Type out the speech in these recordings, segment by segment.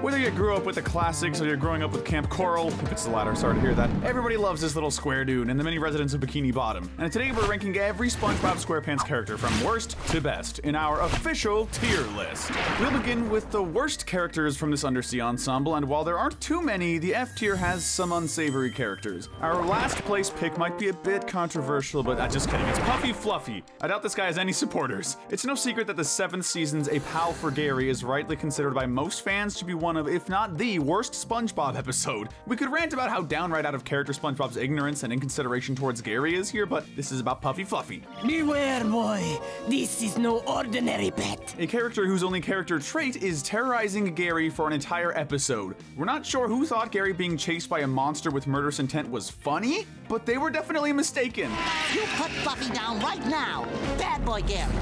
Whether you grew up with the classics or you're growing up with Kamp Koral, if it's the latter, sorry to hear that, everybody loves this little square dude and the many residents of Bikini Bottom. And today we're ranking every SpongeBob SquarePants character from worst to best in our official tier list. We'll begin with the worst characters from this undersea ensemble, and while there aren't too many, the F tier has some unsavory characters. Our last place pick might be a bit controversial, but just kidding, it's Puffy Fluffy. I doubt this guy has any supporters. It's no secret that the 7th season's A Pal for Gary is rightly considered by most fans to be one of, if not the worst SpongeBob episode. We could rant about how downright out of character SpongeBob's ignorance and inconsideration towards Gary is here, but this is about Puffy Fluffy. Beware, boy. This is no ordinary pet. A character whose only character trait is terrorizing Gary for an entire episode. We're not sure who thought Gary being chased by a monster with murderous intent was funny, but they were definitely mistaken. You put Fluffy down right now. Bad boy Gary.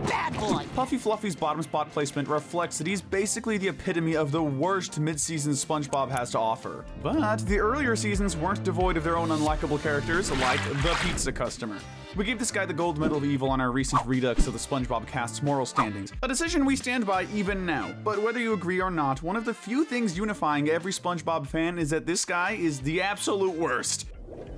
Bad boy. Puffy Fluffy's bottom spot placement reflects that he's basically the epitome of the worst mid-season SpongeBob has to offer. But the earlier seasons weren't devoid of their own unlikable characters, like the pizza customer. We gave this guy the gold medal of evil on our recent redux of the SpongeBob cast's moral standings, a decision we stand by even now. But whether you agree or not, one of the few things unifying every SpongeBob fan is that this guy is the absolute worst.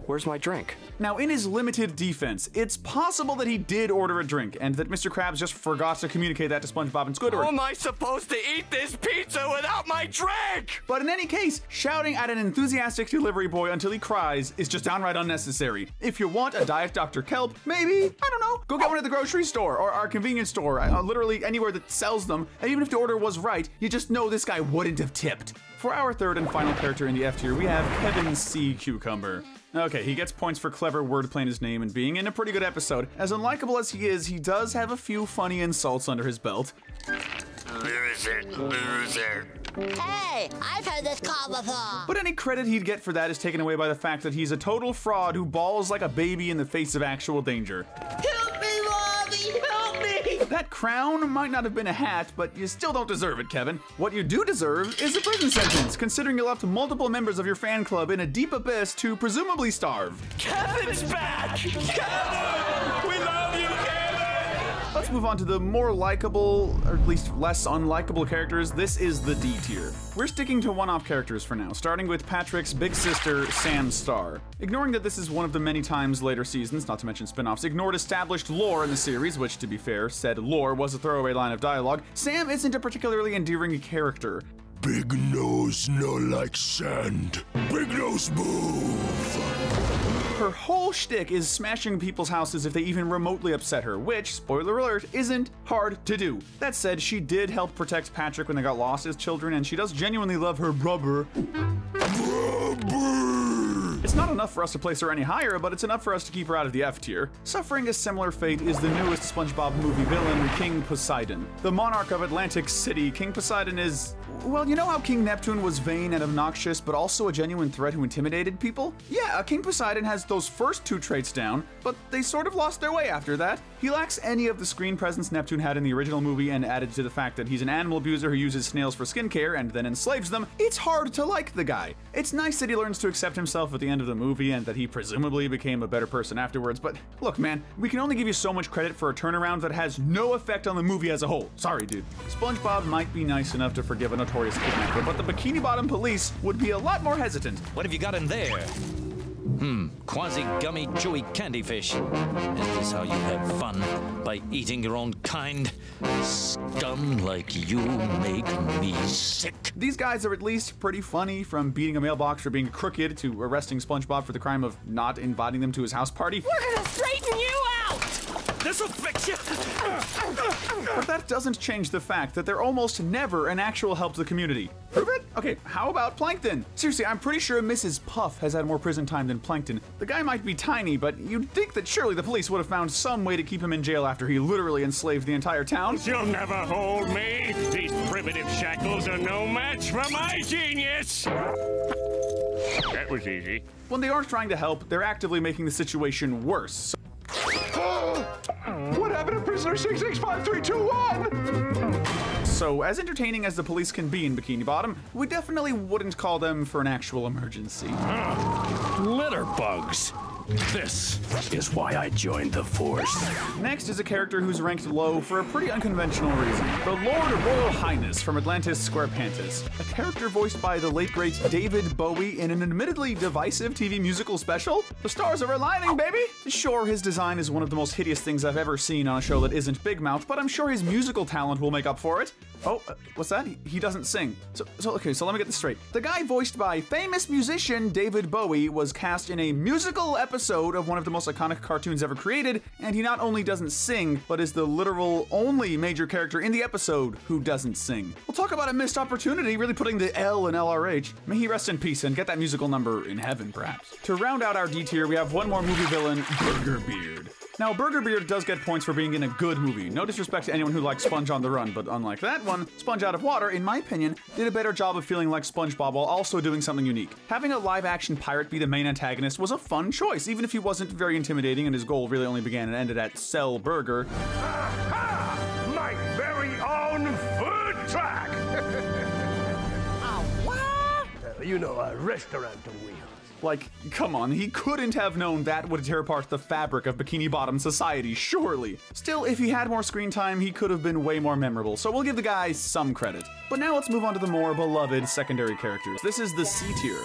Where's my drink? Now, in his limited defense, it's possible that he did order a drink, and that Mr. Krabs just forgot to communicate that to SpongeBob and Squidward. How am I supposed to eat this pizza without my drink? But in any case, shouting at an enthusiastic delivery boy until he cries is just downright unnecessary. If you want a Diet Dr. Kelp, maybe, I don't know, go get one at the grocery store or our convenience store, literally anywhere that sells them, and even if the order was right, you just know this guy wouldn't have tipped. For our third and final character in the F tier, we have Kevin C. Cucumber. Okay, he gets points for clever wordplay in his name and being in a pretty good episode. As unlikable as he is, he does have a few funny insults under his belt. Loser. Hey, I've heard this call before. But any credit he'd get for that is taken away by the fact that he's a total fraud who bawls like a baby in the face of actual danger. Help me, Mommy! Help me! That crown might not have been a hat, but you still don't deserve it, Kevin. What you do deserve is a prison sentence, considering you left multiple members of your fan club in a deep abyss to presumably starve. Kevin's back! Kevin! We love you, Kevin! Let's move on to the more likable, or at least less unlikable characters. This is the D tier. We're sticking to one-off characters for now, starting with Patrick's big sister, Sam Star. Ignoring that this is one of the many times later seasons, not to mention spin-offs, ignored established lore in the series, which, to be fair, said lore was a throwaway line of dialogue, Sam isn't a particularly endearing character. Big nose, no like sand. Big nose move. Her whole shtick is smashing people's houses if they even remotely upset her, which, spoiler alert, isn't hard to do. That said, she did help protect Patrick when they got lost as children, and she does genuinely love her brother. It's not enough for us to place her any higher, but it's enough for us to keep her out of the F tier. Suffering a similar fate is the newest SpongeBob movie villain, King Poseidon. The monarch of Atlantic City, King Poseidon is... well, you know how King Neptune was vain and obnoxious, but also a genuine threat who intimidated people? Yeah, King Poseidon has those first two traits down, but they sort of lost their way after that. He lacks any of the screen presence Neptune had in the original movie, and added to the fact that he's an animal abuser who uses snails for skincare and then enslaves them, it's hard to like the guy. It's nice that he learns to accept himself at the end of the movie and that he presumably became a better person afterwards, but look man, we can only give you so much credit for a turnaround that has no effect on the movie as a whole. Sorry dude. SpongeBob might be nice enough to forgive a notorious kidnapper, but the Bikini Bottom police would be a lot more hesitant. What have you got in there? Quasi-gummy, chewy candy fish. Is this how you have fun? By eating your own kind? Scum like you make me sick. These guys are at least pretty funny, from beating a mailbox for being crooked to arresting SpongeBob for the crime of not inviting them to his house party. We're gonna straighten you out! This'll fix you! But that doesn't change the fact that they're almost never an actual help to the community. Prove it? Okay, how about Plankton? Seriously, I'm pretty sure Mrs. Puff has had more prison time than Plankton. The guy might be tiny, but you'd think that surely the police would have found some way to keep him in jail after he literally enslaved the entire town. You'll never hold me. These primitive shackles are no match for my genius. That was easy. When they aren't trying to help, they're actively making the situation worse. What happened to prisoner 665321? So, as entertaining as the police can be in Bikini Bottom, we definitely wouldn't call them for an actual emergency. Litter bugs. This is why I joined the Force. Next is a character who's ranked low for a pretty unconventional reason. The Lord Royal Highness from Atlantis SquarePants. A character voiced by the late great David Bowie in an admittedly divisive TV musical special. The stars are aligning, baby! Sure, his design is one of the most hideous things I've ever seen on a show that isn't Big Mouth, but I'm sure his musical talent will make up for it. Oh, what's that? He doesn't sing. Okay, so let me get this straight. The guy voiced by famous musician David Bowie was cast in a musical episode of one of the most iconic cartoons ever created, and he not only doesn't sing, but is the literal only major character in the episode who doesn't sing. We'll talk about a missed opportunity, really putting the L in LRH. May he rest in peace and get that musical number in heaven, perhaps. To round out our D tier, we have one more movie villain, Burger Beard. Now, Burger Beard does get points for being in a good movie. No disrespect to anyone who likes Sponge on the Run, but unlike that one, Sponge Out of Water, in my opinion, did a better job of feeling like SpongeBob while also doing something unique. Having a live-action pirate be the main antagonist was a fun choice, even if he wasn't very intimidating and his goal really only began and ended at sell burger. Aha! My very own food truck! What? You know, a restaurant on wheels. Like, come on, he couldn't have known that would tear apart the fabric of Bikini Bottom society, surely. Still, if he had more screen time, he could have been way more memorable, so we'll give the guy some credit. But now let's move on to the more beloved secondary characters. This is the C tier.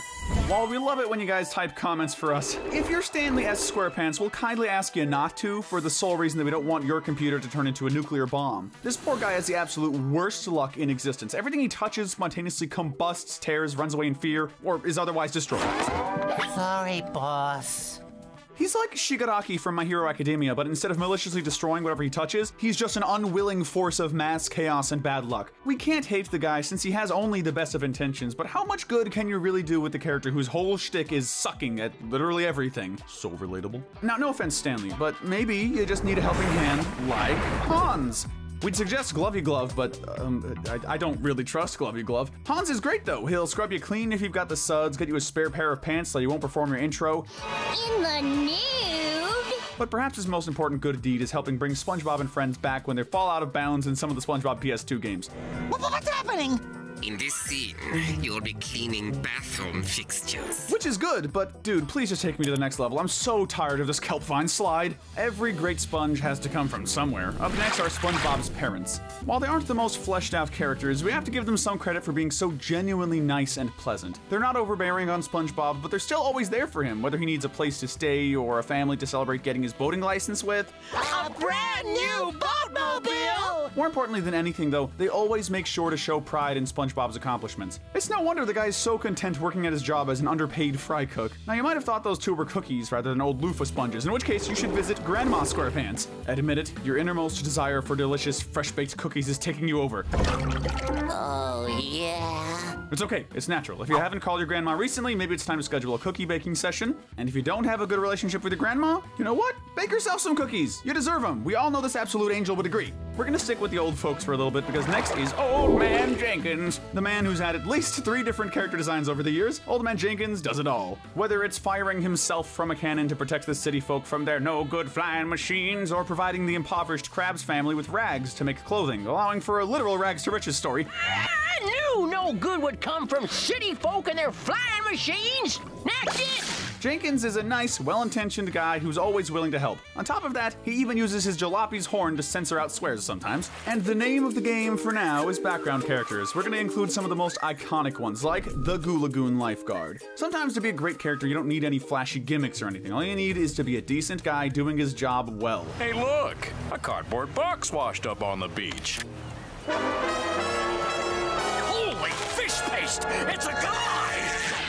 While we love it when you guys type comments for us, if you're Stanley S. SquarePants, we'll kindly ask you not to, for the sole reason that we don't want your computer to turn into a nuclear bomb. This poor guy has the absolute worst luck in existence. Everything he touches spontaneously combusts, tears, runs away in fear, or is otherwise destroyed. Sorry, boss. He's like Shigaraki from My Hero Academia, but instead of maliciously destroying whatever he touches, he's just an unwilling force of mass chaos and bad luck. We can't hate the guy since he has only the best of intentions, but how much good can you really do with the character whose whole shtick is sucking at literally everything? So relatable. Now, no offense, Stanley, but maybe you just need a helping hand like Hans. We'd suggest Glovey Glove, but I don't really trust Glovey Glove. Hans is great though. He'll scrub you clean if you've got the suds, get you a spare pair of pants so you won't perform your intro. In the nude? But perhaps his most important good deed is helping bring SpongeBob and friends back when they fall out of bounds in some of the SpongeBob PS2 games. What's happening? In this scene, you'll be cleaning bathroom fixtures. Which is good, but dude, please just take me to the next level. I'm so tired of this kelp vine slide. Every great sponge has to come from somewhere. Up next are SpongeBob's parents. While they aren't the most fleshed out characters, we have to give them some credit for being so genuinely nice and pleasant. They're not overbearing on SpongeBob, but they're still always there for him, whether he needs a place to stay or a family to celebrate getting his boating license with. A brand new boatmobile! More importantly than anything though, they always make sure to show pride in SpongeBob's accomplishments. It's no wonder the guy is so content working at his job as an underpaid fry cook. Now you might have thought those two were cookies rather than old loofah sponges, in which case you should visit Grandma SquarePants. Admit it, your innermost desire for delicious fresh-baked cookies is taking you over. Oh, yeah. It's okay, it's natural. If you haven't called your grandma recently, maybe it's time to schedule a cookie baking session. And if you don't have a good relationship with your grandma, you know what? Bake yourself some cookies. You deserve them. We all know this absolute angel would agree. We're gonna stick with the old folks for a little bit because next is Old Man Jenkins, the man who's had at least 3 different character designs over the years. Old Man Jenkins does it all. Whether it's firing himself from a cannon to protect the city folk from their no-good flying machines, or providing the impoverished Krabs family with rags to make clothing, allowing for a literal rags to riches story. I knew no good would come from city folk and their flying machines. That's it. Jenkins is a nice, well-intentioned guy who's always willing to help. On top of that, he even uses his jalape's horn to censor out swears sometimes. And the name of the game for now is background characters. We're gonna include some of the most iconic ones, like the Goo Lagoon lifeguard. Sometimes to be a great character, you don't need any flashy gimmicks or anything. All you need is to be a decent guy doing his job well. Hey look, a cardboard box washed up on the beach. Holy fish paste! It's a guy!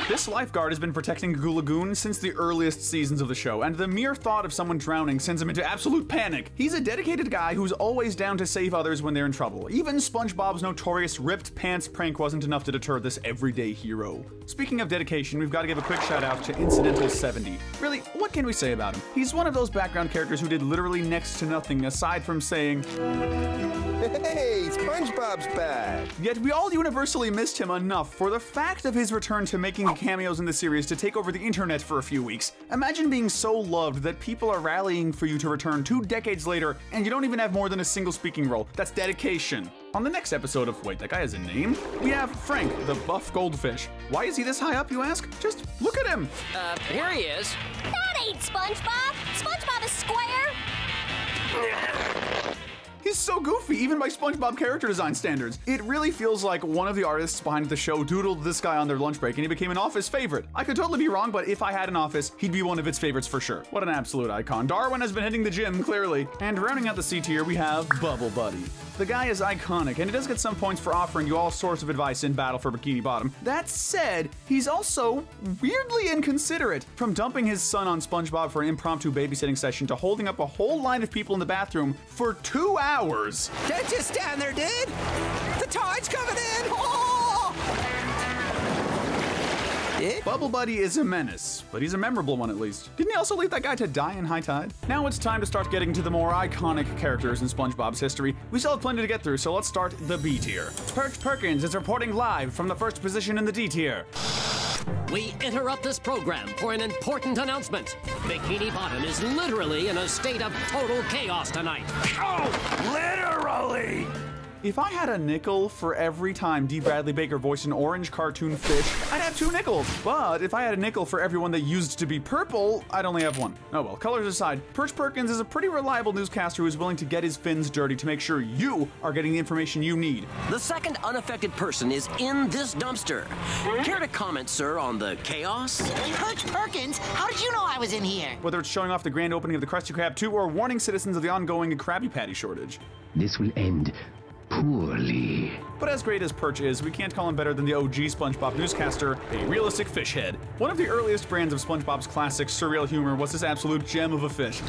This lifeguard has been protecting Goo Lagoon since the earliest seasons of the show, and the mere thought of someone drowning sends him into absolute panic. He's a dedicated guy who's always down to save others when they're in trouble. Even SpongeBob's notorious ripped pants prank wasn't enough to deter this everyday hero. Speaking of dedication, we've got to give a quick shout out to Incidental 70. Really, what can we say about him? He's one of those background characters who did literally next to nothing aside from saying, "Hey, SpongeBob's back!" Yet we all universally missed him enough for the fact of his return to making cameos in the series to take over the internet for a few weeks. Imagine being so loved that people are rallying for you to return 2 decades later and you don't even have more than a single speaking role. That's dedication. On the next episode of Wait, That Guy Has a Name, we have Frank, the buff goldfish. Why is he this high up, you ask? Just look at him! Here he is. That That ain't SpongeBob. SpongeBob is square. He's so goofy, even by SpongeBob character design standards. It really feels like one of the artists behind the show doodled this guy on their lunch break and he became an office favorite. I could totally be wrong, but if I had an office, he'd be one of its favorites for sure. What an absolute icon. Darwin has been hitting the gym, clearly. And rounding out the C tier, we have Bubble Buddy. The guy is iconic, and he does get some points for offering you all sorts of advice in Battle for Bikini Bottom. That said, he's also weirdly inconsiderate. From dumping his son on SpongeBob for an impromptu babysitting session to holding up a whole line of people in the bathroom for 2 hours. Don't just stand there, dude! The tide's coming in! Oh! Bubble Buddy is a menace, but he's a memorable one at least. Didn't he also leave that guy to die in high tide? Now it's time to start getting to the more iconic characters in SpongeBob's history. We still have plenty to get through, so let's start the B tier. Perch Perkins is reporting live from the first position in the D tier. We interrupt this program for an important announcement. Bikini Bottom is literally in a state of total chaos tonight. Oh, literally! If I had a nickel for every time D. Bradley Baker voiced an orange cartoon fish, I'd have 2 nickels. But if I had a nickel for everyone that used to be purple, I'd only have 1. Oh well, colors aside, Perch Perkins is a pretty reliable newscaster who's willing to get his fins dirty to make sure you are getting the information you need. The second unaffected person is in this dumpster. Care to comment, sir, on the chaos? Perch Perkins, how did you know I was in here? Whether it's showing off the grand opening of the Krusty Krab 2 or warning citizens of the ongoing Krabby Patty shortage. This will end poorly. But as great as Perch is, we can't call him better than the OG SpongeBob newscaster, a realistic fish head. One of the earliest brands of SpongeBob's classic surreal humor was this absolute gem of a fish.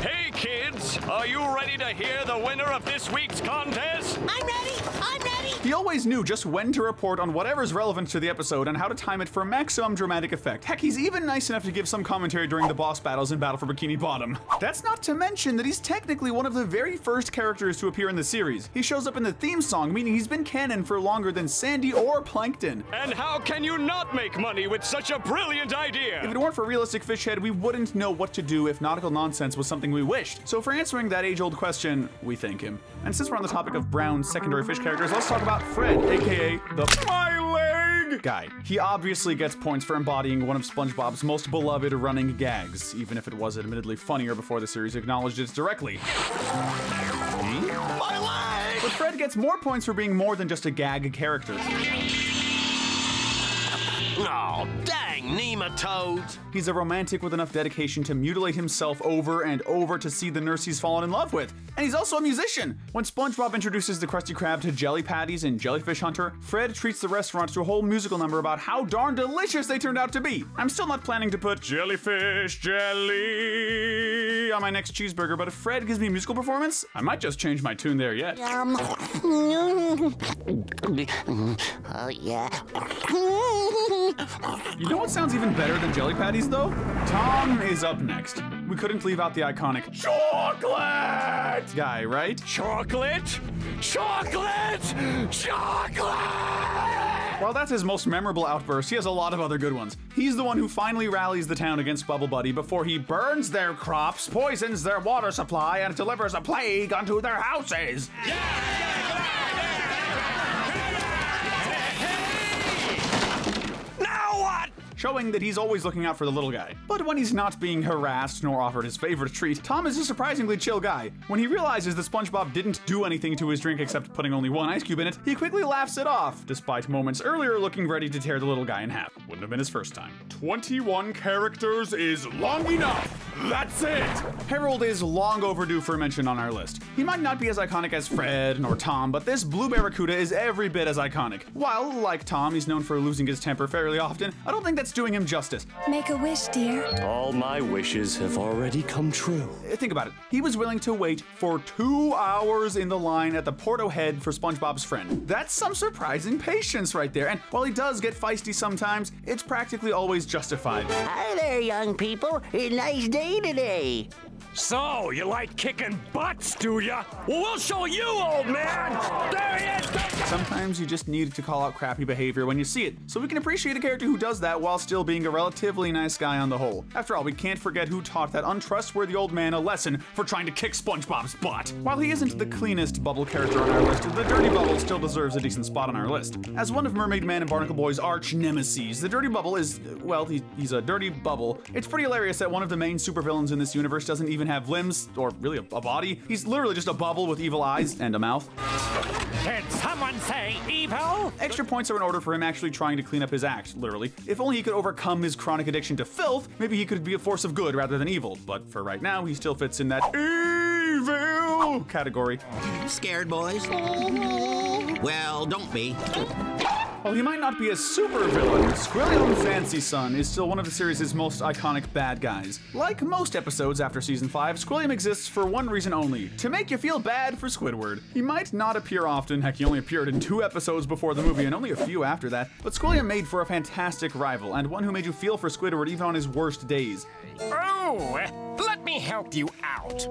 Hey kids, are you ready to hear the winner of this week's contest? I'm ready! I'm ready! He always knew just when to report on whatever's relevant to the episode and how to time it for maximum dramatic effect. Heck, he's even nice enough to give some commentary during the boss battles in Battle for Bikini Bottom. That's not to mention that he's technically one of the very first characters to appear in the series. He shows up in the theme song, meaning he's been canon for longer than Sandy or Plankton. And how can you not make money with such a brilliant idea? If it weren't for Realistic Fish Head, we wouldn't know what to do if nautical nonsense was something we wished. So for answering that age-old question, we thank him. And since we're on the topic of brown secondary fish characters, let's talk about Fred, aka the My Leg guy. He obviously gets points for embodying one of SpongeBob's most beloved running gags, even if it was admittedly funnier before the series acknowledged it directly. My leg! But Fred gets more points for being more than just a gag character. Oh, dang nematodes! He's a romantic with enough dedication to mutilate himself over and over to see the nurse he's fallen in love with. And he's also a musician. When SpongeBob introduces the Krusty Krab to Jelly Patties in Jellyfish Hunter, Fred treats the restaurant to a whole musical number about how darn delicious they turned out to be. I'm still not planning to put jellyfish jelly on my next cheeseburger, but if Fred gives me a musical performance, I might just change my tune there yet. Oh, yeah. You know what sounds even better than Jelly Patties, though? Tom is up next. We couldn't leave out the iconic chocolate guy, right? Chocolate? Chocolate! Chocolate! While that's his most memorable outburst, he has a lot of other good ones. He's the one who finally rallies the town against Bubble Buddy before he burns their crops, poisons their water supply, and delivers a plague onto their houses. Showing that he's always looking out for the little guy. But when he's not being harassed nor offered his favorite treat, Tom is a surprisingly chill guy. When he realizes that SpongeBob didn't do anything to his drink except putting only 1 ice cube in it, he quickly laughs it off, despite moments earlier looking ready to tear the little guy in half. Wouldn't have been his first time. 21 characters is long enough. That's it! Harold is long overdue for mention on our list. He might not be as iconic as Fred nor Tom, but this blue barracuda is every bit as iconic. While, like Tom, he's known for losing his temper fairly often, I don't think that's doing him justice. Make a wish, dear. All my wishes have already come true. Think about it. He was willing to wait for 2 hours in the line at the Porto Head for SpongeBob's friend. That's some surprising patience right there. And while he does get feisty sometimes, it's practically always justified. Hi there, young people. A nice day today. So, you like kicking butts, do ya? Well, we'll show you, old man! There he is! Sometimes you just need to call out crappy behavior when you see it, so we can appreciate a character who does that while still being a relatively nice guy on the whole. After all, we can't forget who taught that untrustworthy old man a lesson for trying to kick SpongeBob's butt. While he isn't the cleanest Bubble character on our list, the Dirty Bubble still deserves a decent spot on our list. As one of Mermaid Man and Barnacle Boy's arch nemesis, the Dirty Bubble is, well, he's a dirty bubble. It's pretty hilarious that one of the main supervillains in this universe doesn't even have limbs, or really a body. He's literally just a bubble with evil eyes and a mouth. Did someone say evil? Extra points are in order for him actually trying to clean up his act, literally. If only he could overcome his chronic addiction to filth, maybe he could be a force of good rather than evil. But for right now, he still fits in that evil category. Scared, boys? Well, don't be. While he might not be a super villain, Squilliam Fancy Son is still one of the series' most iconic bad guys. Like most episodes after season 5, Squilliam exists for one reason only: to make you feel bad for Squidward. He might not appear often, heck, he only appeared in 2 episodes before the movie and only a few after that, but Squilliam made for a fantastic rival, and one who made you feel for Squidward even on his worst days. Oh, let me help you out.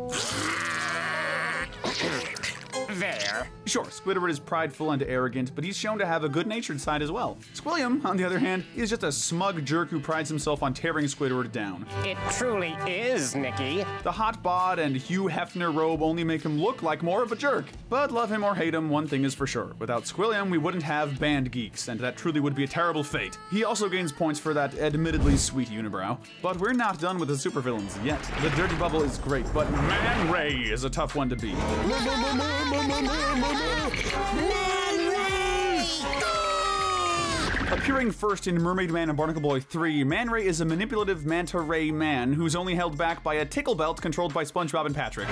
There. Sure, Squidward is prideful and arrogant, but he's shown to have a good-natured side as well. Squilliam, on the other hand, is just a smug jerk who prides himself on tearing Squidward down. It truly is, Nicky. The hot bod and Hugh Hefner robe only make him look like more of a jerk. But love him or hate him, one thing is for sure: without Squilliam, we wouldn't have Band Geeks, and that truly would be a terrible fate. He also gains points for that admittedly sweet unibrow. But we're not done with the supervillains yet. The Dirty Bubble is great, but Man Ray is a tough one to beat. Appearing first in Mermaid Man and Barnacle Boy 3, Man Ray is a manipulative manta ray man who's only held back by a tickle belt controlled by SpongeBob and Patrick.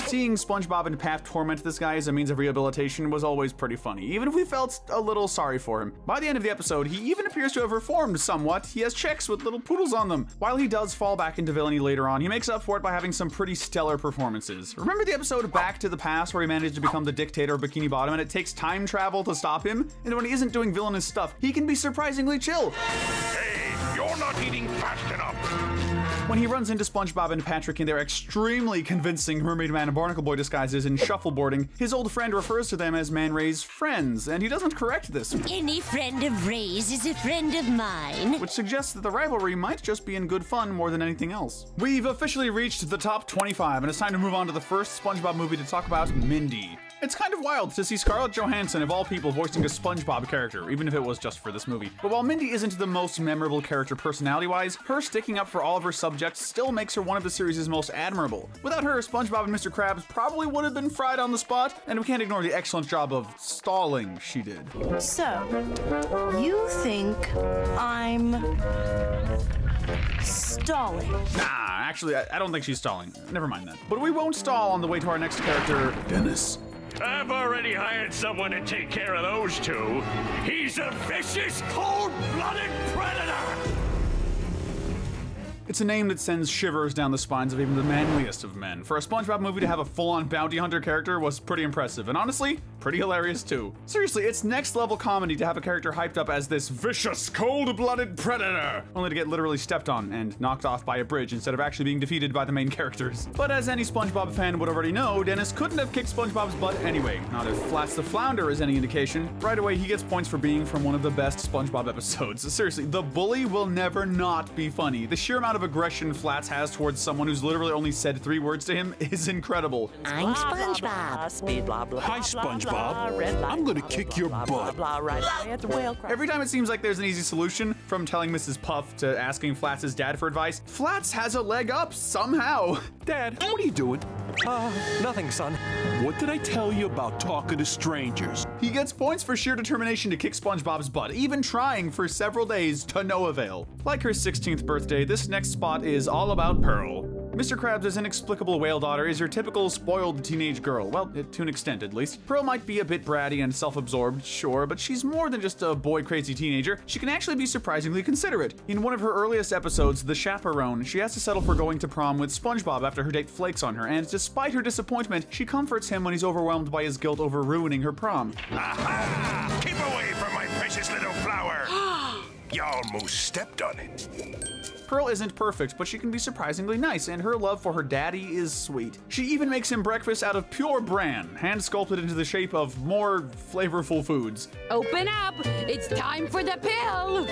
Seeing SpongeBob and Pat torment this guy as a means of rehabilitation was always pretty funny, even if we felt a little sorry for him. By the end of the episode, he even appears to have reformed somewhat. He has chicks with little poodles on them. While he does fall back into villainy later on, he makes up for it by having some pretty stellar performances. Remember the episode Back to the Past where he managed to become the dictator of Bikini Bottom and it takes time travel to stop him? And when he isn't doing villainous stuff, he can be surprisingly chill. Hey, you're not eating fast enough. When he runs into SpongeBob and Patrick in their extremely convincing Mermaid Man and Barnacle Boy disguises in shuffleboarding, his old friend refers to them as Man Ray's friends, and he doesn't correct this. Any friend of Ray's is a friend of mine. Which suggests that the rivalry might just be in good fun more than anything else. We've officially reached the top 25, and it's time to move on to the first SpongeBob movie to talk about, Mindy. It's kind of wild to see Scarlett Johansson, of all people, voicing a SpongeBob character, even if it was just for this movie. But while Mindy isn't the most memorable character personality-wise, her sticking up for all of her subjects still makes her one of the series' most admirable. Without her, SpongeBob and Mr. Krabs probably would have been fried on the spot, and we can't ignore the excellent job of stalling she did. So, you think I'm stalling? Nah, actually, I don't think she's stalling. Never mind that. But we won't stall on the way to our next character, Dennis. I've already hired someone to take care of those two. He's a vicious, cold-blooded predator! It's a name that sends shivers down the spines of even the manliest of men. For a SpongeBob movie to have a full-on bounty hunter character was pretty impressive, and honestly, pretty hilarious too. Seriously, it's next-level comedy to have a character hyped up as this vicious, cold-blooded predator, only to get literally stepped on and knocked off by a bridge instead of actually being defeated by the main characters. But as any SpongeBob fan would already know, Dennis couldn't have kicked SpongeBob's butt anyway, not if Flats the Flounder is any indication. Right away, he gets points for being from one of the best SpongeBob episodes. Seriously, the bully will never not be funny. The sheer amount of aggression Flats has towards someone who's literally only said 3 words to him is incredible. I'm SpongeBob. Hi, SpongeBob. I'm gonna kick your butt. Every time it seems like there's an easy solution, from telling Mrs. Puff to asking Flats' dad for advice, Flats has a leg up somehow. Dad, what are you doing? Nothing, son. What did I tell you about talking to strangers? He gets points for sheer determination to kick SpongeBob's butt, even trying for several days to no avail. Like her 16th birthday, this next spot is all about Pearl. Mr. Krabs' inexplicable whale daughter is your typical spoiled teenage girl, well, to an extent at least. Pearl might be a bit bratty and self-absorbed, sure, but she's more than just a boy-crazy teenager. She can actually be surprisingly considerate. In one of her earliest episodes, The Chaperone, she has to settle for going to prom with SpongeBob after her date flakes on her, and despite her disappointment, she comforts him when he's overwhelmed by his guilt over ruining her prom. Aha! Keep away from my precious little flower! You almost stepped on it. Pearl isn't perfect, but she can be surprisingly nice, and her love for her daddy is sweet. She even makes him breakfast out of pure bran, hand-sculpted into the shape of more flavorful foods. Open up! It's time for the pill!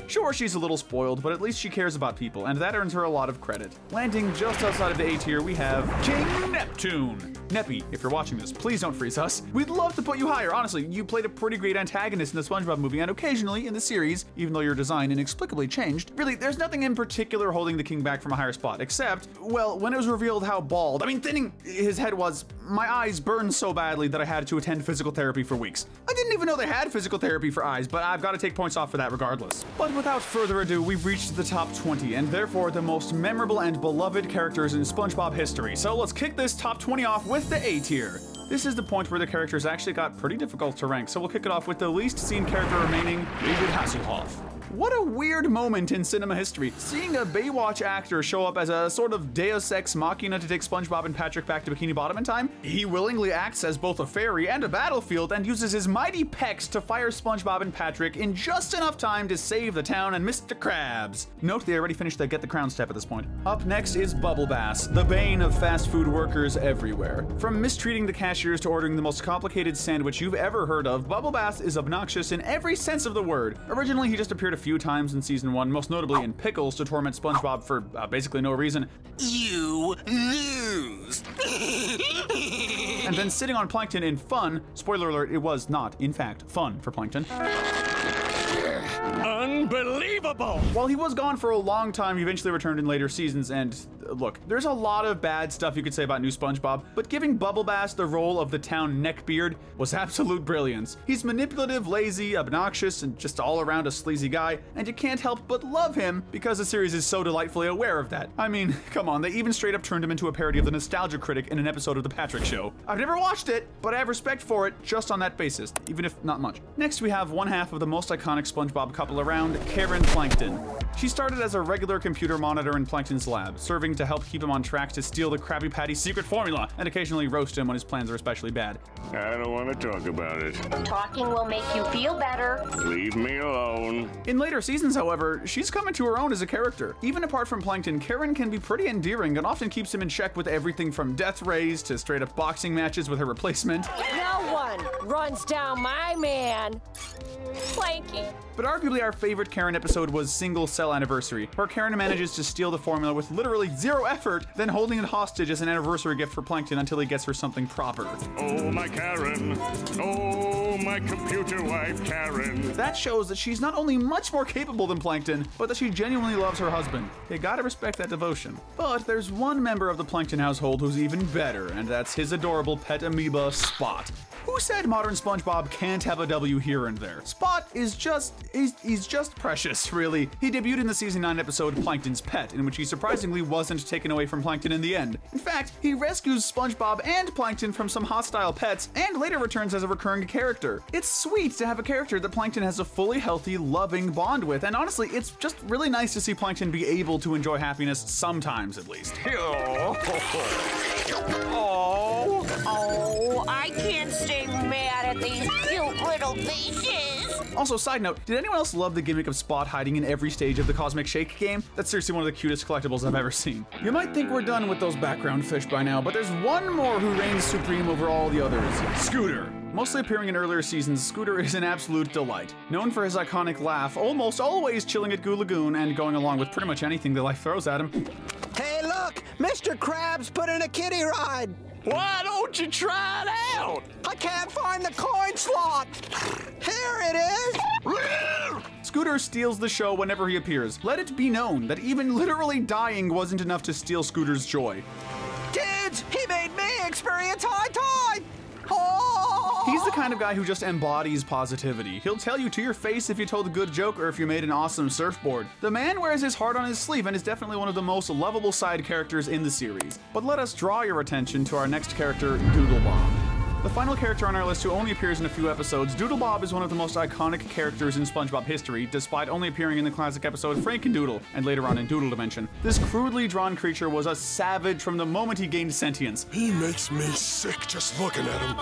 Sure, she's a little spoiled, but at least she cares about people, and that earns her a lot of credit. Landing just outside of the A tier, we have King Neptune. Neppy, if you're watching this, please don't freeze us. We'd love to put you higher. Honestly, you played a pretty great antagonist in the SpongeBob movie, and occasionally in the series, even though your design inexplicably changed. Really, there's nothing in particular holding the king back from a higher spot, except, well, when it was revealed how bald, thinning his head was, my eyes burned so badly that I had to attend physical therapy for weeks. I didn't even know they had physical therapy for eyes, but I've got to take points off for that regardless. But without further ado, we've reached the top 20, and therefore the most memorable and beloved characters in SpongeBob history. So let's kick this top 20 off with the A tier. This is the point where the characters actually got pretty difficult to rank, so we'll kick it off with the least seen character remaining, David Hasselhoff. What a weird moment in cinema history, seeing a Baywatch actor show up as a sort of deus ex machina to take SpongeBob and Patrick back to Bikini Bottom in time. He willingly acts as both a ferry and a battlefield and uses his mighty pecs to fire SpongeBob and Patrick in just enough time to save the town and Mr. Krabs. Note they already finished the Get the Crown step at this point. Up next is Bubble Bass, the bane of fast food workers everywhere. From mistreating the cashiers to ordering the most complicated sandwich you've ever heard of, Bubble Bass is obnoxious in every sense of the word. Originally, he just appeared a few times in season 1, most notably in Pickles to torment SpongeBob for basically no reason. You lose. And then sitting on Plankton in Fun, spoiler alert, it was not, in fact, fun for Plankton. Unbelievable! While he was gone for a long time, he eventually returned in later seasons, and look, there's a lot of bad stuff you could say about new SpongeBob, but giving Bubble Bass the role of the town neckbeard was absolute brilliance. He's manipulative, lazy, obnoxious, and just all around a sleazy guy, and you can't help but love him because the series is so delightfully aware of that. I mean, come on, they even straight up turned him into a parody of the Nostalgia Critic in an episode of The Patrick Show. I've never watched it, but I have respect for it just on that basis, even if not much. Next, we have one half of the most iconic SpongeBob couple around, Karen Plankton. She started as a regular computer monitor in Plankton's lab, serving to help keep him on track to steal the Krabby Patty's secret formula and occasionally roast him when his plans are especially bad. I don't want to talk about it. Talking will make you feel better. Leave me alone. In later seasons, however, she's come into her own as a character. Even apart from Plankton, Karen can be pretty endearing and often keeps him in check with everything from death rays to straight up boxing matches with her replacement. No one runs down my man, Planky. But arguably our favorite Karen episode was Single Cell Anniversary, where Karen manages to steal the formula with literally zero effort, then holding it hostage as an anniversary gift for Plankton until he gets her something proper. Oh, my Karen. Oh, my computer wife, Karen. That shows that she's not only much more capable than Plankton, but that she genuinely loves her husband. You gotta respect that devotion. But there's one member of the Plankton household who's even better, and that's his adorable pet amoeba, Spot. Who said modern SpongeBob can't have a W here and there? Spot is just, he's just precious, really. He debuted in the season 9 episode Plankton's Pet, in which he surprisingly wasn't taken away from Plankton in the end. In fact, he rescues SpongeBob and Plankton from some hostile pets, and later returns as a recurring character. It's sweet to have a character that Plankton has a fully healthy, loving bond with, and honestly, it's just really nice to see Plankton be able to enjoy happiness sometimes, at least. Oh, I can't stay mad at these cute little faces. Also, side note, did anyone else love the gimmick of Spot hiding in every stage of the Cosmic Shake game? That's seriously one of the cutest collectibles I've ever seen. You might think we're done with those background fish by now, but there's one more who reigns supreme over all the others. Scooter. Mostly appearing in earlier seasons, Scooter is an absolute delight. Known for his iconic laugh, almost always chilling at Goo Lagoon and going along with pretty much anything that life throws at him. Hey, look! Mr. Krabs put in a kiddie ride! Why don't you try it out? I can't find the coin slot! Here it is! Scooter steals the show whenever he appears. Let it be known that even literally dying wasn't enough to steal Scooter's joy. Dudes, he made me experience high tide! Oh! He's the kind of guy who just embodies positivity. He'll tell you to your face if you told a good joke or if you made an awesome surfboard. The man wears his heart on his sleeve and is definitely one of the most lovable side characters in the series. But let us draw your attention to our next character, Doodlebomb. The final character on our list who only appears in a few episodes, Doodlebob is one of the most iconic characters in SpongeBob history, despite only appearing in the classic episode Frankendoodle, and later on in Doodle Dimension. This crudely drawn creature was a savage from the moment he gained sentience. He makes me sick just looking at him.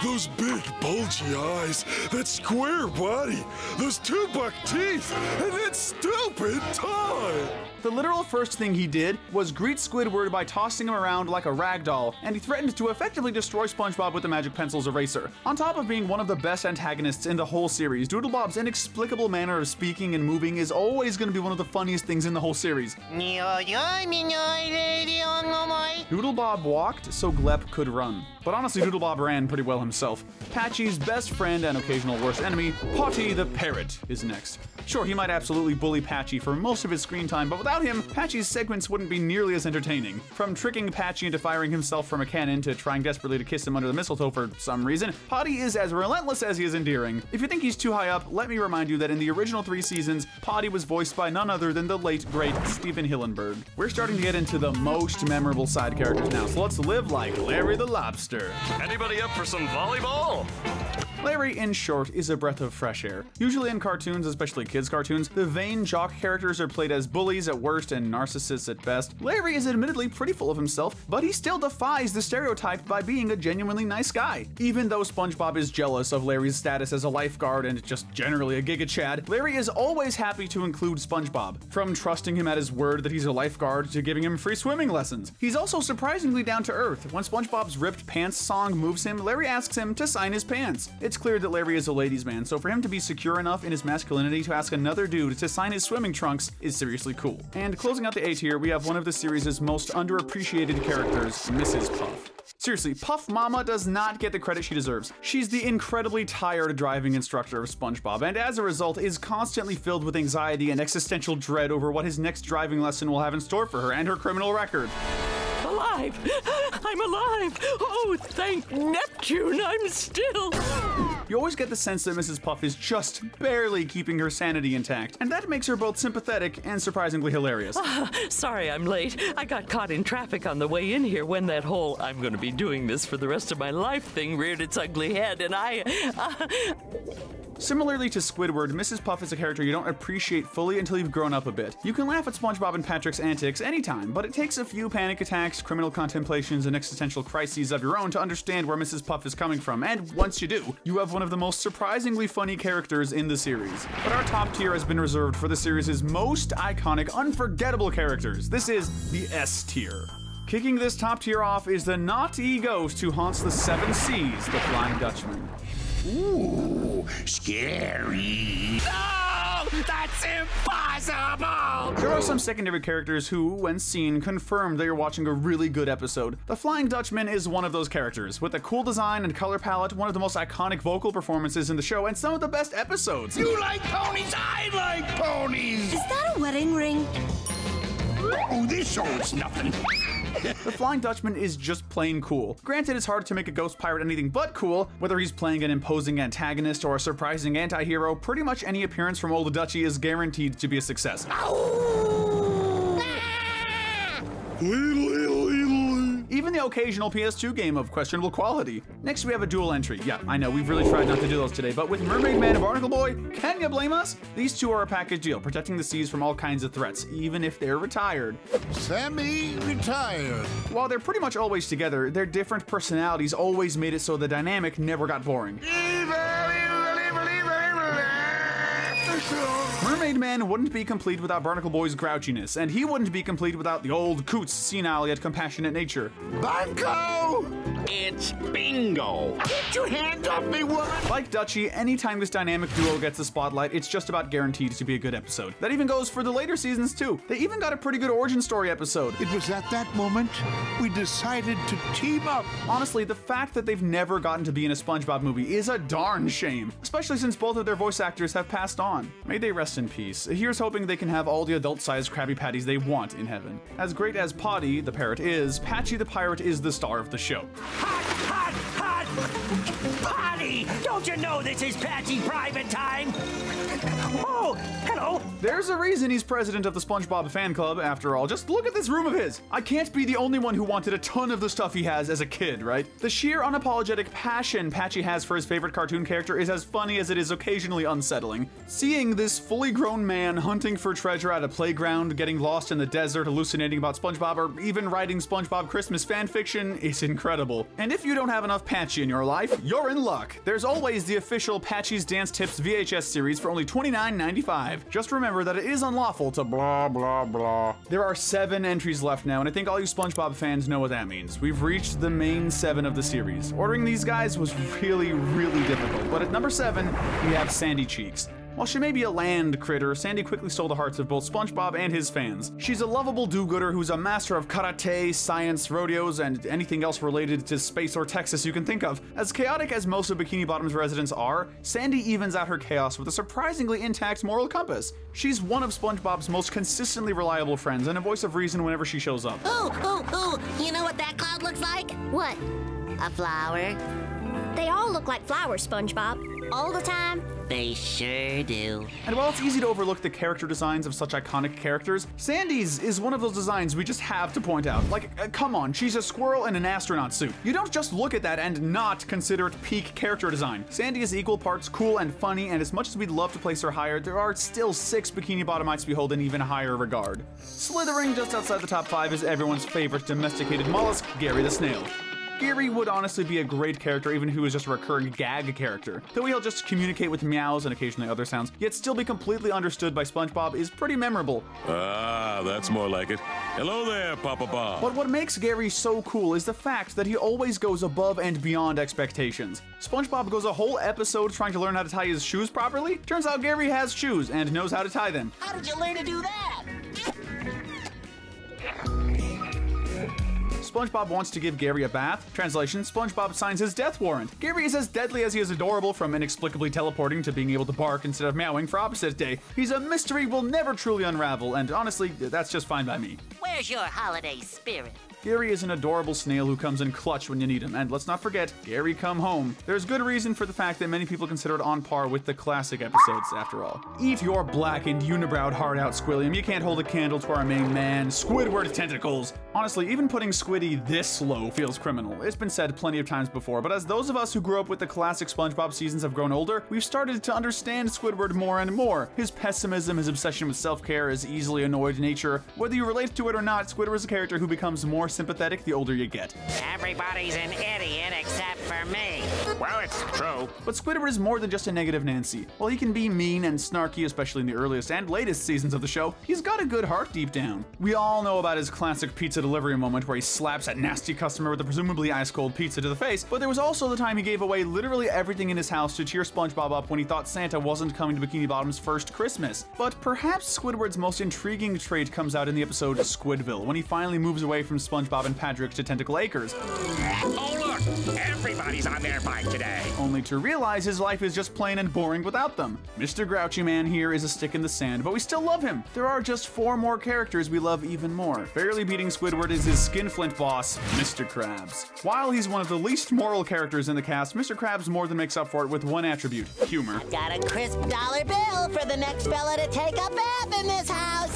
Those big, bulgy eyes, that square body, those 2-buck teeth, and that stupid tie! The literal first thing he did was greet Squidward by tossing him around like a rag doll, and he threatened to effectively destroy SpongeBob with the Magic Pencil's eraser. On top of being one of the best antagonists in the whole series, Doodlebob's inexplicable manner of speaking and moving is always going to be one of the funniest things in the whole series. Doodlebob walked so Glep could run. But honestly, Doodlebob ran pretty well himself. Patchy's best friend and occasional worst enemy, Potty the Parrot, is next. Sure, he might absolutely bully Patchy for most of his screen time, but without him, Patchy's segments wouldn't be nearly as entertaining. From tricking Patchy into firing himself from a cannon to trying desperately to kiss him under the mistletoe for some reason, Potty is as relentless as he is endearing. If you think he's too high up, let me remind you that in the original 3 seasons, Potty was voiced by none other than the late, great Stephen Hillenburg. We're starting to get into the most memorable side characters now, so let's live like Larry the Lobster. Anybody up for some volleyball? Larry, in short, is a breath of fresh air. Usually in cartoons, especially kids' cartoons, the vain jock characters are played as bullies at worst and narcissists at best. Larry is admittedly pretty full of himself, but he still defies the stereotype by being a genuinely nice guy. Even though SpongeBob is jealous of Larry's status as a lifeguard and just generally a Giga Chad, Larry is always happy to include SpongeBob. From trusting him at his word that he's a lifeguard to giving him free swimming lessons. He's also surprisingly down to earth. When SpongeBob's Ripped Pants song moves him, Larry asks him to sign his pants. It's clear that Larry is a ladies' man, so for him to be secure enough in his masculinity to ask another dude to sign his swimming trunks is seriously cool. And closing out the A tier, we have one of the series' most underappreciated characters, Mrs. Puff. Seriously, Puff Mama does not get the credit she deserves. She's the incredibly tired driving instructor of SpongeBob, and as a result is constantly filled with anxiety and existential dread over what his next driving lesson will have in store for her and her criminal record. Alive! I'm alive! Oh, thank Neptune, I'm still... You always get the sense that Mrs. Puff is just barely keeping her sanity intact, and that makes her both sympathetic and surprisingly hilarious. Sorry I'm late. I got caught in traffic on the way in here when that whole "I'm gonna be doing this for the rest of my life" thing reared its ugly head, and Similarly to Squidward, Mrs. Puff is a character you don't appreciate fully until you've grown up a bit. You can laugh at SpongeBob and Patrick's antics anytime, but it takes a few panic attacks, criminal contemplations, and existential crises of your own to understand where Mrs. Puff is coming from, and once you do, you have one of the most surprisingly funny characters in the series. But our top tier has been reserved for the series' most iconic, unforgettable characters. This is the S tier. Kicking this top tier off is the naughty ghost who haunts the 7 seas, the Flying Dutchman. Ooh, scary. No, that's impossible! There are some secondary characters who, when seen, confirm that you're watching a really good episode. The Flying Dutchman is one of those characters, with a cool design and color palette, one of the most iconic vocal performances in the show, and some of the best episodes. You like ponies, I like ponies! Is that a wedding ring? Oh, this shows nothing. The Flying Dutchman is just plain cool. Granted, it's hard to make a ghost pirate anything but cool. Whether he's playing an imposing antagonist or a surprising anti-hero, pretty much any appearance from Old Dutchie is guaranteed to be a success. Even the occasional PS2 game of questionable quality. Next we have a dual entry. Yeah, I know, we've really tried not to do those today, but with Mermaid Man and Barnacle Boy, can you blame us? These two are a package deal, protecting the seas from all kinds of threats, even if they're retired. Semi-retired. While they're pretty much always together, their different personalities always made it so the dynamic never got boring. Mermaid Man wouldn't be complete without Barnacle Boy's grouchiness, and he wouldn't be complete without the old coot's senile yet compassionate nature. Banco! It's bingo! Get your hands off me, woman! Like Dutchie, anytime this dynamic duo gets the spotlight, it's just about guaranteed to be a good episode. That even goes for the later seasons too. They even got a pretty good origin story episode. It was at that moment we decided to team up. Honestly, the fact that they've never gotten to be in a SpongeBob movie is a darn shame, especially since both of their voice actors have passed on. May they rest in peace. Here's hoping they can have all the adult-sized Krabby Patties they want in heaven. As great as Potty, the parrot, is, Patchy the pirate is the star of the show. Hot, hot, hot! Potty! Don't you know this is Patchy private time? Oh, hello. There's a reason he's president of the SpongeBob fan club, after all. Just look at this room of his. I can't be the only one who wanted a ton of the stuff he has as a kid, right? The sheer unapologetic passion Patchy has for his favorite cartoon character is as funny as it is occasionally unsettling. Seeing this fully grown man hunting for treasure at a playground, getting lost in the desert, hallucinating about SpongeBob, or even writing SpongeBob Christmas fanfiction is incredible. And if you don't have enough Patchy in your life, you're in luck. There's always the official Patchy's Dance Tips VHS series for only $29.95. Just remember that it is unlawful to blah blah blah. There are 7 entries left now, and I think all you SpongeBob fans know what that means. We've reached the main 7 of the series. Ordering these guys was really, really difficult, but at number 7, we have Sandy Cheeks. While she may be a land critter, Sandy quickly stole the hearts of both SpongeBob and his fans. She's a lovable do-gooder who's a master of karate, science, rodeos, and anything else related to space or Texas you can think of. As chaotic as most of Bikini Bottom's residents are, Sandy evens out her chaos with a surprisingly intact moral compass. She's one of SpongeBob's most consistently reliable friends and a voice of reason whenever she shows up. Ooh, you know what that cloud looks like? What? A flower. They all look like flowers, SpongeBob. All the time? They sure do. And while it's easy to overlook the character designs of such iconic characters, Sandy's is one of those designs we just have to point out. Like, come on, she's a squirrel in an astronaut suit. You don't just look at that and not consider it peak character design. Sandy is equal parts cool and funny, and as much as we'd love to place her higher, there are still 6 Bikini Bottomites we hold in even higher regard. Slithering just outside the top 5 is everyone's favorite domesticated mollusk, Gary the Snail. Gary would honestly be a great character even if he was just a recurring gag character. Though he'll just communicate with meows and occasionally other sounds, yet still be completely understood by SpongeBob is pretty memorable. Ah, that's more like it. Hello there, Papa Bob. But what makes Gary so cool is the fact that he always goes above and beyond expectations. SpongeBob goes a whole episode trying to learn how to tie his shoes properly. Turns out Gary has shoes and knows how to tie them. How did you learn to do that? SpongeBob wants to give Gary a bath. Translation, SpongeBob signs his death warrant. Gary is as deadly as he is adorable, from inexplicably teleporting to being able to bark instead of meowing for opposite day. He's a mystery we'll never truly unravel, and honestly, that's just fine by me. Where's your holiday spirit? Gary is an adorable snail who comes in clutch when you need him, and let's not forget, Gary come home. There's good reason for the fact that many people consider it on par with the classic episodes, after all. Eat your blackened, unibrowed heart out, Squilliam. You can't hold a candle to our main man, Squidward tentacles. Honestly, even putting Squiddy this low feels criminal. It's been said plenty of times before, but as those of us who grew up with the classic SpongeBob seasons have grown older, we've started to understand Squidward more and more. His pessimism, his obsession with self-care, his easily annoyed nature. Whether you relate to it or not, Squidward is a character who becomes more sympathetic the older you get. Everybody's an idiot except for me. Well, it's true. But Squidward is more than just a negative Nancy. While he can be mean and snarky, especially in the earliest and latest seasons of the show, he's got a good heart deep down. We all know about his classic pizza delivery moment where he slaps a nasty customer with a presumably ice-cold pizza to the face, but there was also the time he gave away literally everything in his house to cheer SpongeBob up when he thought Santa wasn't coming to Bikini Bottom's first Christmas. But perhaps Squidward's most intriguing trait comes out in the episode Squidville, when he finally moves away from SpongeBob and Patrick to Tentacle Acres. Oh, look! Everybody's on their bike today! Only to realize his life is just plain and boring without them. Mr. Grouchy Man here is a stick in the sand, but we still love him. There are just 4 more characters we love even more. Barely beating Squidward is his skinflint boss, Mr. Krabs. While he's one of the least moral characters in the cast, Mr. Krabs more than makes up for it with one attribute, humor. Got a crisp dollar bill for the next fella to take a bath in this house.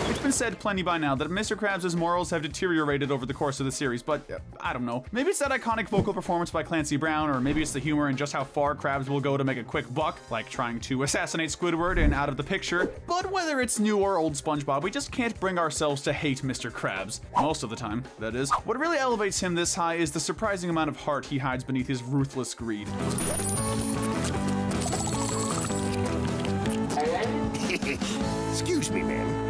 It's been said plenty by now that Mr. Krabs' morals have deteriorated over the course of the series, but I don't know. Maybe it's that iconic vocal performance by Clancy Brown, or maybe it's the humor and just how far Krabs will go to make a quick buck, like trying to assassinate Squidward and out of the picture. But whether it's new or old SpongeBob, we just can't bring ourselves to hate Mr. Krabs. Most of the time, that is. What really elevates him this high is the surprising amount of heart he hides beneath his ruthless greed. Excuse me, ma'am.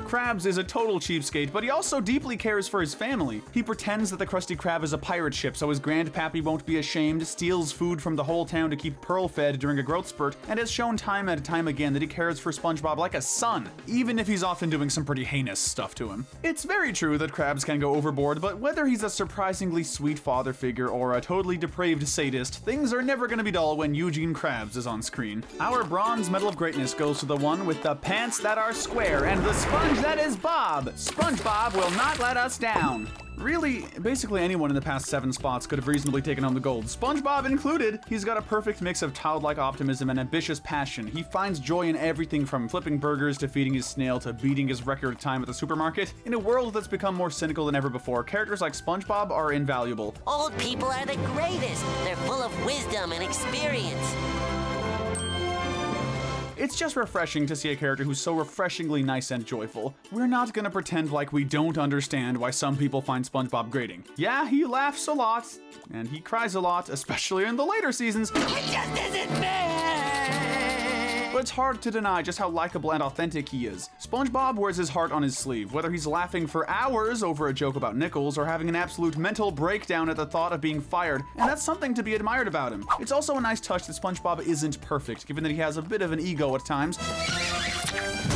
Krabs is a total cheapskate, but he also deeply cares for his family. He pretends that the Krusty Krab is a pirate ship so his grandpappy won't be ashamed, steals food from the whole town to keep Pearl fed during a growth spurt, and has shown time and time again that he cares for SpongeBob like a son, even if he's often doing some pretty heinous stuff to him. It's very true that Krabs can go overboard, but whether he's a surprisingly sweet father figure or a totally depraved sadist, things are never gonna be dull when Eugene Krabs is on screen. Our bronze medal of greatness goes to the one with the pants that are square and the SpongeBob And that is Bob. SpongeBob will not let us down. Really, basically anyone in the past 7 spots could have reasonably taken home the gold, SpongeBob included. He's got a perfect mix of childlike optimism and ambitious passion. He finds joy in everything from flipping burgers to feeding his snail to beating his record time at the supermarket. In a world that's become more cynical than ever before, characters like SpongeBob are invaluable. Old people are the greatest. They're full of wisdom and experience. It's just refreshing to see a character who's so refreshingly nice and joyful. We're not gonna pretend like we don't understand why some people find SpongeBob grating. Yeah, he laughs a lot, and he cries a lot, especially in the later seasons. It just isn't fair! But it's hard to deny just how likable and authentic he is. SpongeBob wears his heart on his sleeve, whether he's laughing for hours over a joke about nickels or having an absolute mental breakdown at the thought of being fired, and that's something to be admired about him. It's also a nice touch that SpongeBob isn't perfect, given that he has a bit of an ego at times.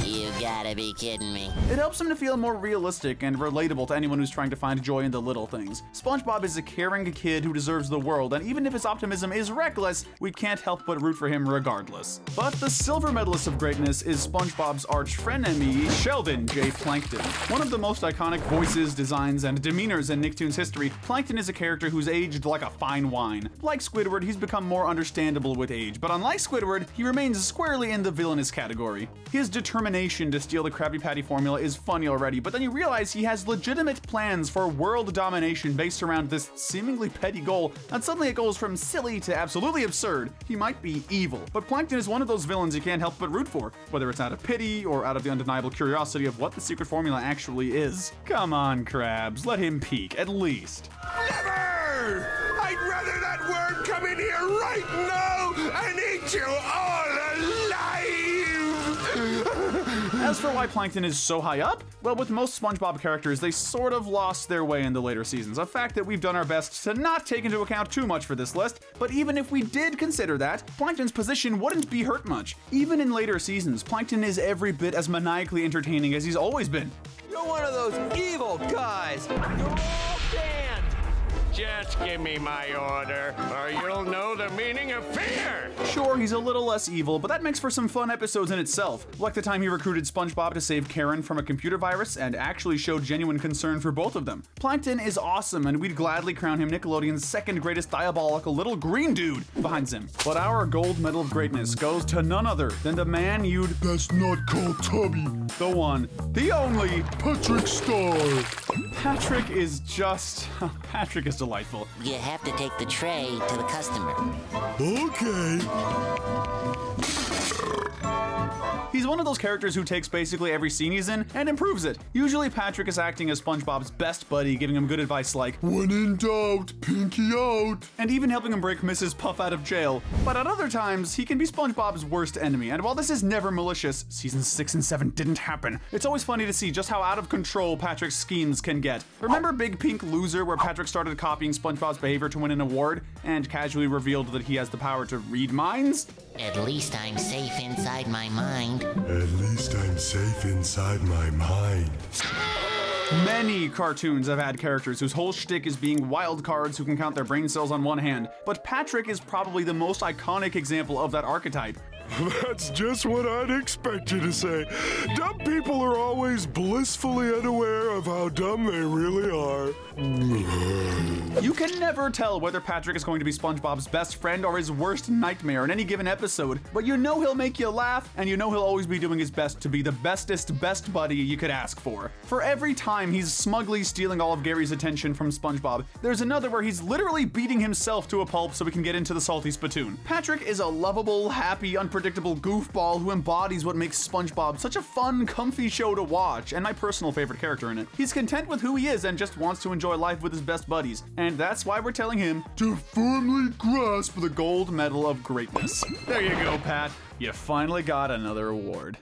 You gotta be kidding me. It helps him to feel more realistic and relatable to anyone who's trying to find joy in the little things. SpongeBob is a caring kid who deserves the world, and even if his optimism is reckless, we can't help but root for him regardless. But the silver medalist of greatness is SpongeBob's arch frenemy, Sheldon J. Plankton. One of the most iconic voices, designs, and demeanors in Nicktoons history, Plankton is a character who's aged like a fine wine. Like Squidward, he's become more understandable with age, but unlike Squidward, he remains squarely in the villainous category. His determination to steal the Krabby Patty formula is funny already, but then you realize he has legitimate plans for world domination based around this seemingly petty goal, and suddenly it goes from silly to absolutely absurd. He might be evil, but Plankton is one of those villains you can't help but root for, whether it's out of pity or out of the undeniable curiosity of what the secret formula actually is. Come on, Krabs, let him peek, at least. Never! I'd rather that worm come in here right now and eat you all alive! As for why Plankton is so high up, well, with most SpongeBob characters, they sort of lost their way in the later seasons, a fact that we've done our best to not take into account too much for this list, but even if we did consider that, Plankton's position wouldn't be hurt much. Even in later seasons, Plankton is every bit as maniacally entertaining as he's always been. You're one of those evil guys. You're all banned. Just give me my order, or you'll know the meaning of fear! Sure, he's a little less evil, but that makes for some fun episodes in itself, like the time he recruited SpongeBob to save Karen from a computer virus and actually showed genuine concern for both of them. Plankton is awesome, and we'd gladly crown him Nickelodeon's second greatest diabolical little green dude behind him. But our gold medal of greatness goes to none other than the man you'd That's not called Tubby. The one, the only, Patrick Star. Patrick is just... Patrick is delightful. You have to take the tray to the customer. Okay. He's one of those characters who takes basically every scene he's in and improves it. Usually Patrick is acting as SpongeBob's best buddy, giving him good advice like, when in doubt, pinky out, and even helping him break Mrs. Puff out of jail. But at other times, he can be SpongeBob's worst enemy, and while this is never malicious, seasons 6 and 7 didn't happen. It's always funny to see just how out of control Patrick's schemes can get. Remember Big Pink Loser, where Patrick started copying SpongeBob's behavior to win an award, and casually revealed that he has the power to read minds? At least I'm safe inside my mind. At least I'm safe inside my mind. Many cartoons have had characters whose whole shtick is being wild cards who can count their brain cells on one hand, but Patrick is probably the most iconic example of that archetype. That's just what I'd expect you to say. Dumb people are always blissfully unaware of how dumb they really are. You can never tell whether Patrick is going to be SpongeBob's best friend or his worst nightmare in any given episode, but you know he'll make you laugh, and you know he'll always be doing his best to be the bestest best buddy you could ask for. For every time he's smugly stealing all of Gary's attention from SpongeBob, there's another where he's literally beating himself to a pulp so he can get into the salty spittoon. Patrick is a lovable, happy, unpredictable goofball who embodies what makes SpongeBob such a fun, comfy show to watch, and my personal favorite character in it. He's content with who he is and just wants to enjoy life with his best buddies, and that's why we're telling him to firmly grasp the gold medal of greatness. There you go, Pat. You finally got another award.